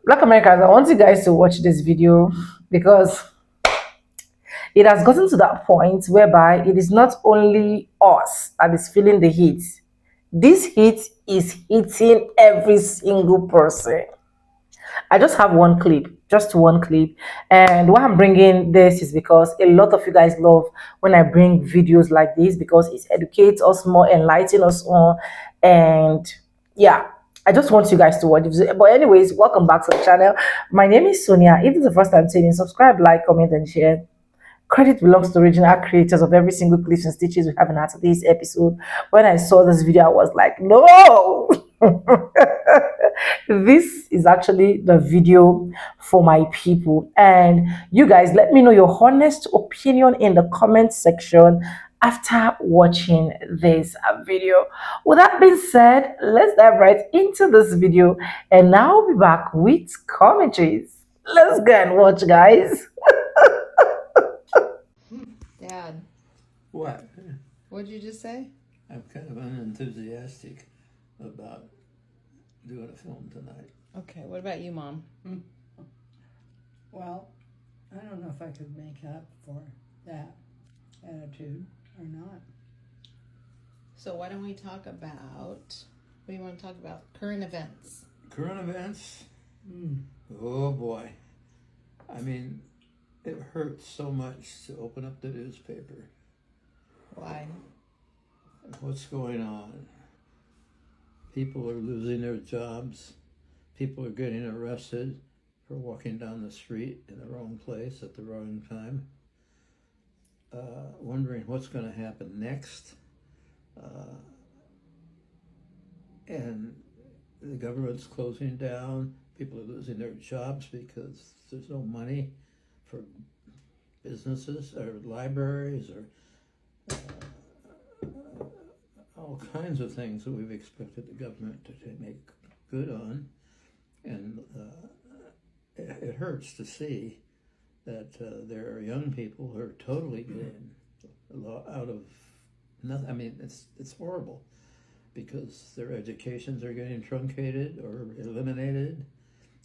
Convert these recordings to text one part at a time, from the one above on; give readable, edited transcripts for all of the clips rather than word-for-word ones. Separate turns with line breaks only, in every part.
Black Americans, I want you guys to watch this video because it has gotten to that point whereby it is not only us that is feeling the heat. This heat is hitting every single person. I just have one clip, just one clip. And why I'm bringing this is because a lot of you guys love when I bring videos like this because it educates us more, enlightens us more. And yeah, I just want you guys to watch this. But anyways, welcome back to the channel. My name is Sonia. If it's the first time tuning in, subscribe, like, comment, and share. Credit belongs to the original creators of every single clips and stitches we have in our today's episode. When I saw this video, I was like, no! This is actually the video for my people. And you guys, let me know your honest opinion in the comment section after watching this video. With that being said, let's dive right into this video. And now I'll be back with commentaries. Let's go and watch, guys.
Dad,
What?
what'd you just say?
I'm kind of unenthusiastic about doing a film tonight.
Okay, what about you, Mom?
Well, I don't know if I could make up for that attitude or not.
So why don't we talk about, what do you want to talk about? Current events.
Current events? Oh boy. I mean, it hurts so much to open up the newspaper.
Why?
What's going on? People are losing their jobs. People are getting arrested for walking down the street in the wrong place at the wrong time. Wondering what's going to happen next. And the government's closing down. People are losing their jobs because there's no money for businesses or libraries or all kinds of things that we've expected the government to make good on. And it hurts to see that there are young people who are totally getting out of nothing. I mean, it's horrible because their educations are getting truncated or eliminated,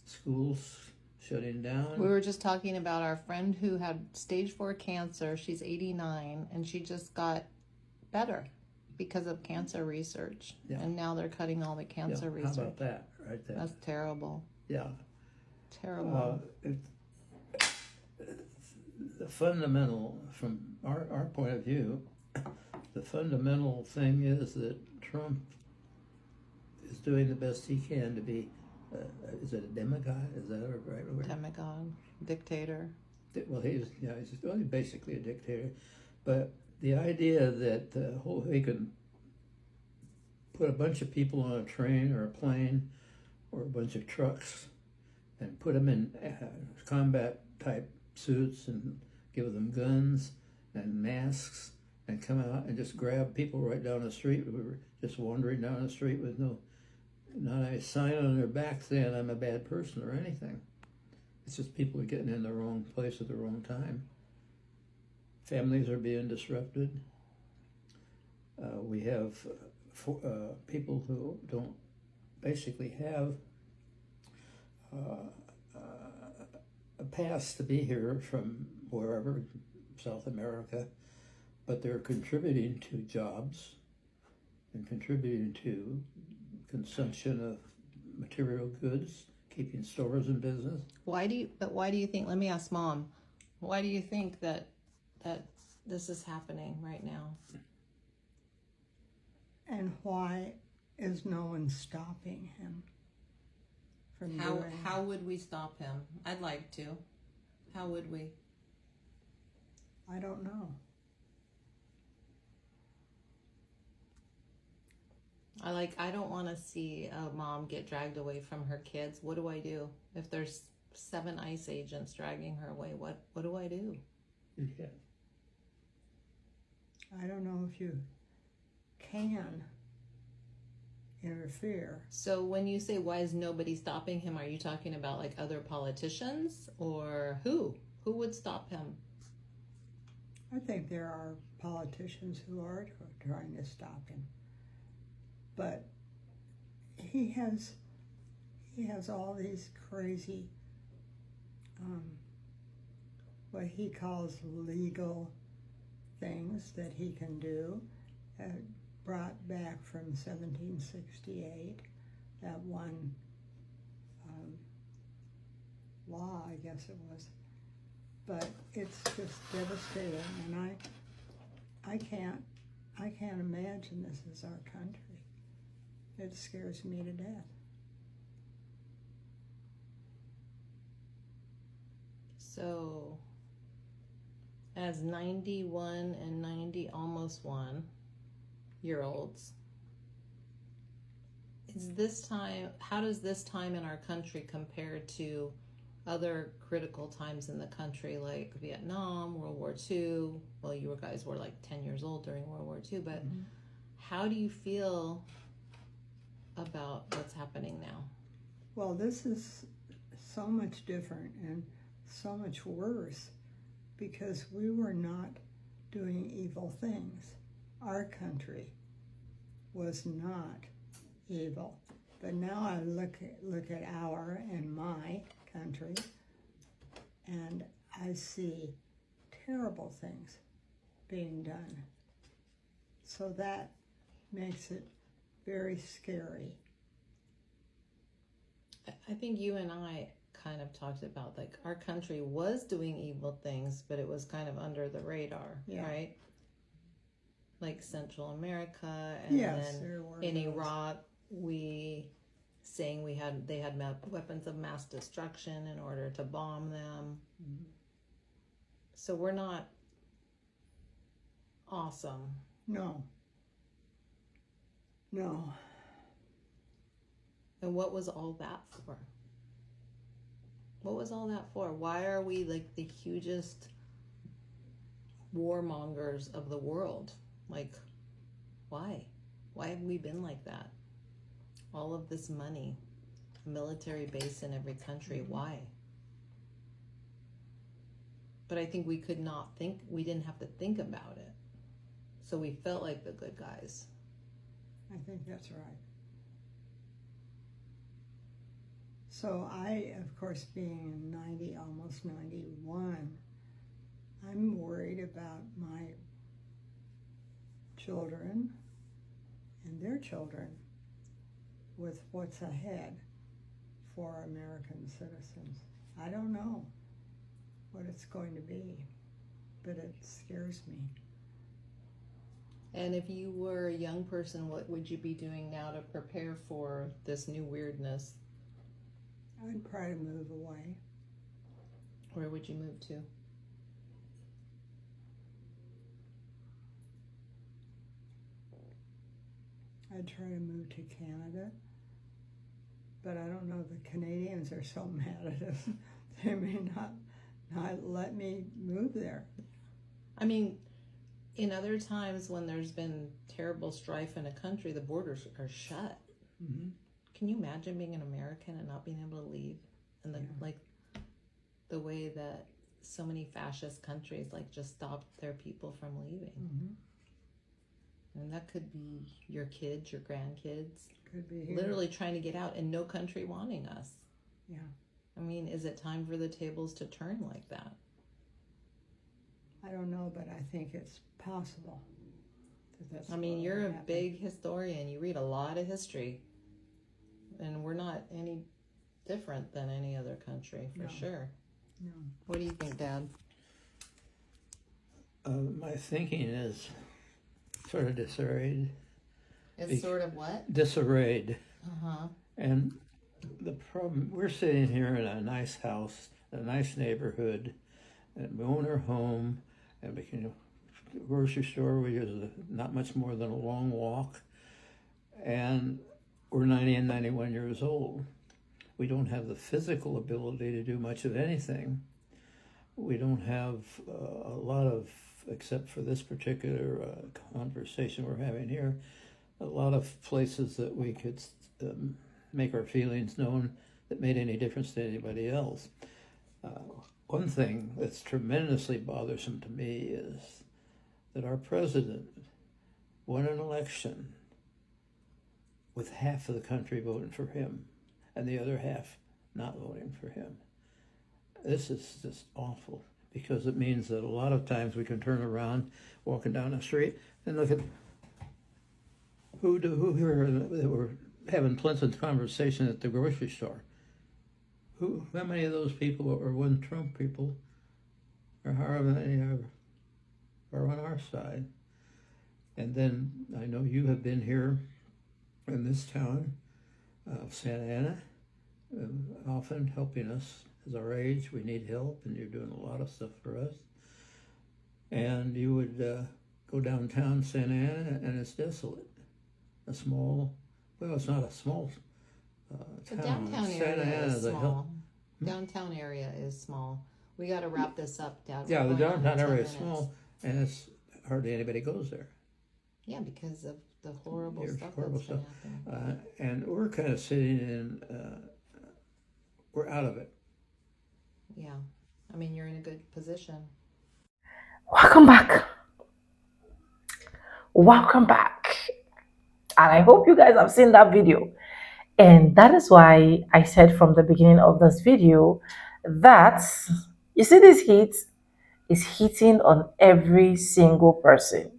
schools shutting down.
We were just talking about our friend who had stage 4 cancer. She's 89 and she just got better because of cancer research.
Yeah.
And now they're cutting all the cancer
How
research.
about that right there?
That's terrible.
Yeah.
Terrible.
The fundamental, from our point of view, the fundamental thing is that Trump is doing the best he can to be, is it a demagogue? Is that a right word?
Demagogue, dictator.
Well, he's basically a dictator. But the idea that he can put a bunch of people on a train or a plane or a bunch of trucks and put them in combat type suits and give them guns and masks and come out and just grab people right down the street who were just wandering down the street with not a sign on their back saying I'm a bad person or anything. It's just people are getting in the wrong place at the wrong time. Families are being disrupted. We have people who don't basically have a pass to be here from wherever, South America, but they're contributing to jobs and contributing to consumption of material goods, keeping stores in business.
Why do you think, let me ask Mom, why do you think that this is happening right now?
And why is no one stopping him from doing it?
How would we stop him? I'd like to. How would we?
I don't know.
I don't want to see a mom get dragged away from her kids. What do I do if there's 7 ICE agents dragging her away? What do I do?
Yeah.
I don't know if you can interfere.
So when you say why is nobody stopping him, are you talking about like other politicians or who? Who would stop him?
I think there are politicians who are trying to stop him. but he has all these crazy, what he calls legal things that he can do, brought back from 1768, that one law, I guess it was. But it's just devastating, and I can't imagine this is our country. It scares me to death.
So, as 91 and 90, almost 1-year-olds, how does this time in our country compare to other critical times in the country, like Vietnam, World War II? Well, you guys were like 10 years old during World War II, but how do you feel about what's happening now?
Well, this is so much different and so much worse because we were not doing evil things. Our country was not evil. But now I look at our and my country, and I see terrible things being done. So that makes it very scary.
I think you and I kind of talked about, like, our country was doing evil things, but it was kind of under the radar, right? Like Central America, and then in Iraq, they had weapons of mass destruction in order to bomb them. So we're not awesome.
No.
And what was all that for? What was all that for? Why are we like the hugest warmongers of the world? Like, why? Why have we been like that? All of this money, a military base in every country, why? But I think we didn't have to think about it. So we felt like the good guys.
I think that's right. So I, of course, being 90, almost 91, I'm worried about my children and their children with what's ahead for American citizens. I don't know what it's going to be, but it scares me.
And if you were a young person, what would you be doing now to prepare for this new weirdness?
I'd probably move away.
Where would you move to?
I'd try to move to Canada, but I don't know, the Canadians are so mad at us. They may not let me move there.
I mean, in other times when there's been terrible strife in a country, the borders are shut.
Mm-hmm.
Can you imagine being an American and not being able to leave? And the way that so many fascist countries just stopped their people from leaving.
Mm-hmm.
And that could be your kids, your grandkids.
Could be here.
Literally trying to get out and no country wanting us.
Yeah.
I mean, is it time for the tables to turn like that?
I don't know, but I think it's possible.
You're a big historian. You read a lot of history. And we're not any different than any other country, for sure.
No.
What do you think, Dad?
My thinking is sort of disarrayed.
It's sort of what?
Disarrayed.
Uh-huh.
And the problem, we're sitting here in a nice house, a nice neighborhood, and we own our home, and we can grocery store, which is not much more than a long walk, and we're 90 and 91 years old. We don't have the physical ability to do much of anything. We don't have a lot of, except for this particular conversation we're having here, a lot of places that we could make our feelings known that made any difference to anybody else. One thing that's tremendously bothersome to me is that our president won an election with half of the country voting for him and the other half not voting for him. This is just awful, because it means that a lot of times we can turn around walking down the street and look at who here that were having pleasant conversation at the grocery store. How many of those people are one Trump people, or how many are on our side? And then I know you have been here in this town of Santa Ana, often helping us. As our age, we need help, and you're doing a lot of stuff for us. And you would go downtown Santa Ana, and it's desolate. A small, well, it's not a small
The
town.
downtown
Santa
area
Ana
is
is a
small. Downtown area is small. We got to wrap this up, Dad.
Yeah,
We're
the
going on
downtown
10
area is
minutes.
small, and it's hardly anybody goes there.
Yeah, because of the horrible
There's
stuff
horrible
that's been
stuff.
happening.
And we're kind of sitting in, we're out of it.
Yeah. I mean, you're in a good position.
Welcome back. Welcome back. And I hope you guys have seen that video. And that is why I said from the beginning of this video that you see this heat is hitting on every single person.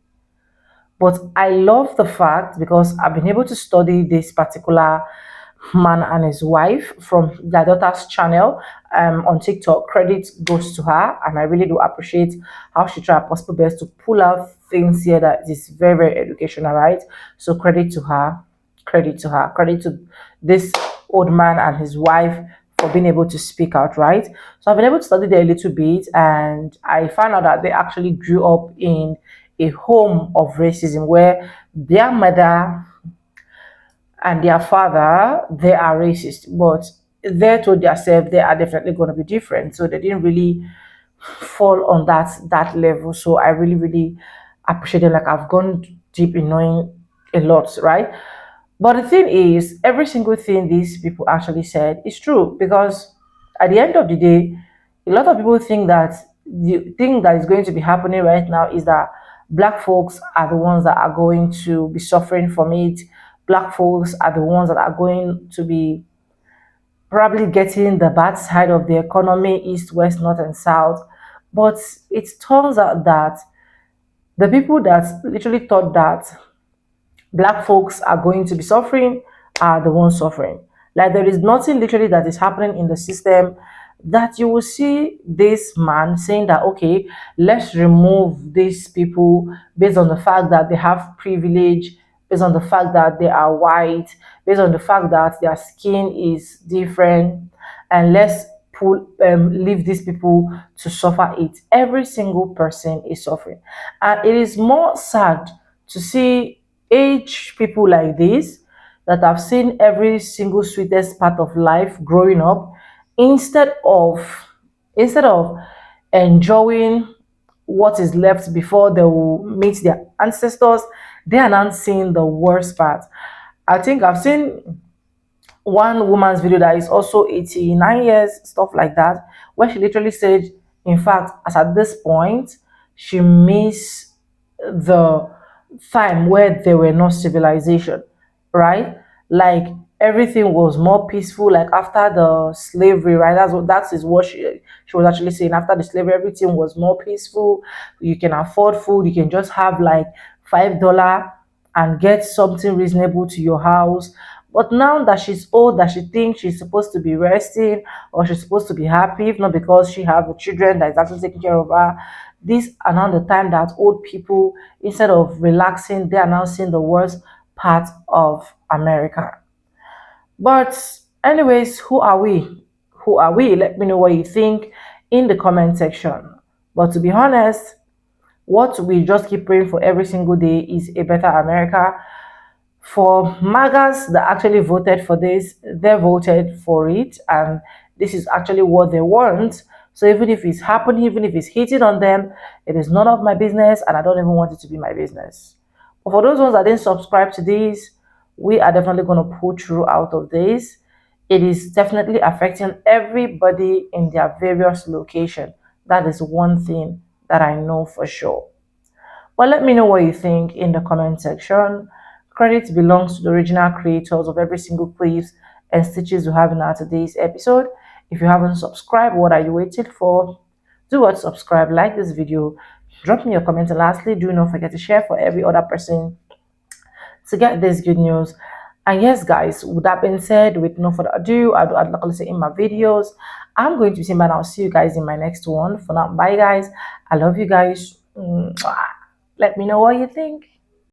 But I love the fact, because I've been able to study this particular man and his wife from their daughter's channel on TikTok. Credit goes to her, and I really do appreciate how she tried her possible best to pull out things here that is very, very educational, right? So credit to her, credit to her, credit to this old man and his wife for being able to speak out, right? So I've been able to study there a little bit, and I found out that they actually grew up in a home of racism where their mother and their father, they are racist, but they told themselves they are definitely going to be different, so they didn't really fall on that level. So I really, really appreciate it. Like, I've gone deep in knowing a lot, right? But the thing is, every single thing these people actually said is true, because at the end of the day, a lot of people think that the thing that is going to be happening right now is that black folks are the ones that are going to be suffering from it. Black folks are the ones that are going to be probably getting the bad side of the economy, east, west, north, and south. But it turns out that the people that literally thought that black folks are going to be suffering are the ones suffering. Like, there is nothing literally that is happening in the system that you will see this man saying that, okay, let's remove these people based on the fact that they have privilege, based on the fact that they are white, based on the fact that their skin is different, and let's leave these people to suffer it. Every single person is suffering, and it is more sad to see age people like this that have seen every single sweetest part of life growing up, instead of enjoying what is left before they will meet their ancestors, they are not seeing the worst part. I think I've seen one woman's video that is also 89 years, stuff like that, where she literally said, in fact, as at this point, she missed the time where there were no civilization, right? Like, everything was more peaceful. Like, after the slavery, right? That is what she was actually saying. After the slavery, everything was more peaceful. You can afford food. You can just have like $5 and get something reasonable to your house. But now that she's old, that she thinks she's supposed to be resting or she's supposed to be happy, if not because she have children that is actually taking care of her. This are now the time that old people, instead of relaxing, they are now seeing the worst part of America. But anyways, who are we? Who are we? Let me know what you think in the comment section. But to be honest, what we just keep praying for every single day is a better America. For MAGAs that actually voted for this, they voted for it, and this is actually what they want. So even if it's happening, even if it's hitting on them, it is none of my business, and I don't even want it to be my business. But for those ones that didn't subscribe to this, we are definitely going to pull through out of this. It is definitely affecting everybody in their various location. That is one thing that I know for sure. But let me know what you think in the comment section. Credit belongs to the original creators of every single clips and stitches we have in our today's episode. If you haven't subscribed, what are you waiting for? Do what? Subscribe, like this video, drop me your comment, and lastly, do not forget to share for every other person to get this good news. And yes, guys, with that being said, with no further ado, I'd like to say in my videos, I'm going to be saying bye, and I'll see you guys in my next one. For now, bye, guys. I love you guys. Let me know what you think.